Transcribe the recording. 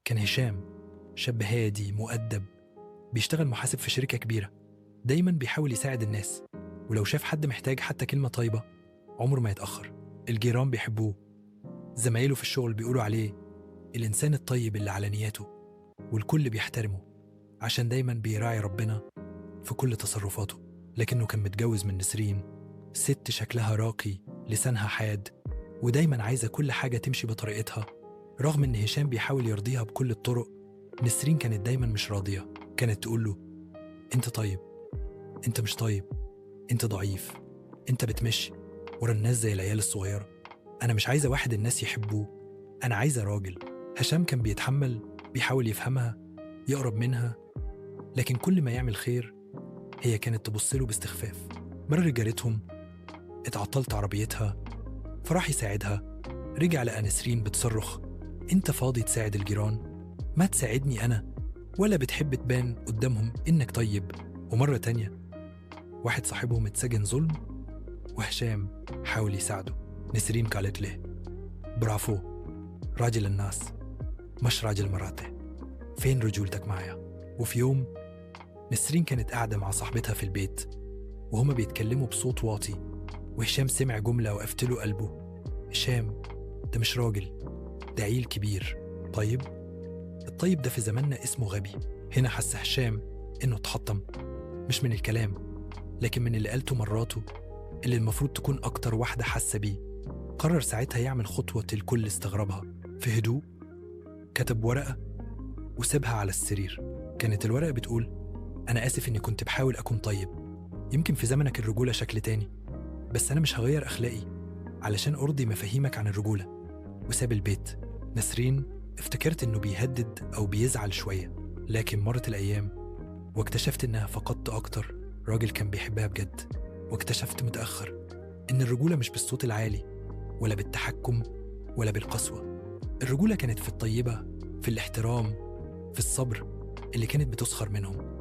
كان هشام شاب هادي مؤدب، بيشتغل محاسب في شركة كبيرة. دايما بيحاول يساعد الناس، ولو شاف حد محتاج حتى كلمة طيبة عمره ما يتأخر. الجيران بيحبوه، زمايله في الشغل بيقولوا عليه الإنسان الطيب اللي على نياته، والكل بيحترمه عشان دايما بيراعي ربنا في كل تصرفاته. لكنه كان متجوز من نسرين، ست شكلها راقي، لسانها حاد، ودايما عايزة كل حاجة تمشي بطريقتها. رغم إن هشام بيحاول يرضيها بكل الطرق، نسرين كانت دايما مش راضية. كانت تقوله أنت طيب، أنت مش طيب، أنت ضعيف، أنت بتمشي ورا الناس زي العيال الصغيرة. أنا مش عايزة واحد الناس يحبوه، أنا عايزة راجل. هشام كان بيتحمل، بيحاول يفهمها، يقرب منها، لكن كل ما يعمل خير هي كانت تبصله باستخفاف. مرة جارتهم اتعطلت عربيتها فراح يساعدها، رجع لقى نسرين بتصرخ أنت فاضي تساعد الجيران؟ ما تساعدني أنا؟ ولا بتحب تبان قدامهم إنك طيب؟ ومرة تانية واحد صاحبهم اتسجن ظلم وهشام حاول يساعده. نسرين قالت له برافو، راجل الناس مش راجل مراته، فين رجولتك معايا؟ وفي يوم نسرين كانت قاعدة مع صاحبتها في البيت وهما بيتكلموا بصوت واطي، وهشام سمع جملة وقفت له قلبه. هشام ده مش راجل، ده عيل كبير طيب. الطيب ده في زماننا اسمه غبي. هنا حس هشام إنه اتحطم، مش من الكلام لكن من اللي قالته مراته، اللي المفروض تكون أكتر واحدة حاسة بيه. قرر ساعتها يعمل خطوة الكل استغربها. في هدوء كتب ورقة وسابها على السرير. كانت الورقة بتقول أنا آسف إني كنت بحاول أكون طيب، يمكن في زمنك الرجولة شكل تاني، بس أنا مش هغير أخلاقي علشان أرضي مفاهيمك عن الرجولة. وساب البيت. نسرين افتكرت إنه بيهدد أو بيزعل شوية، لكن مرت الأيام واكتشفت إنها فقدت أكتر راجل كان بيحبها بجد. واكتشفت متأخر إن الرجولة مش بالصوت العالي ولا بالتحكم ولا بالقسوة. الرجولة كانت في الطيبة، في الاحترام، في الصبر اللي كانت بتسخر منهم.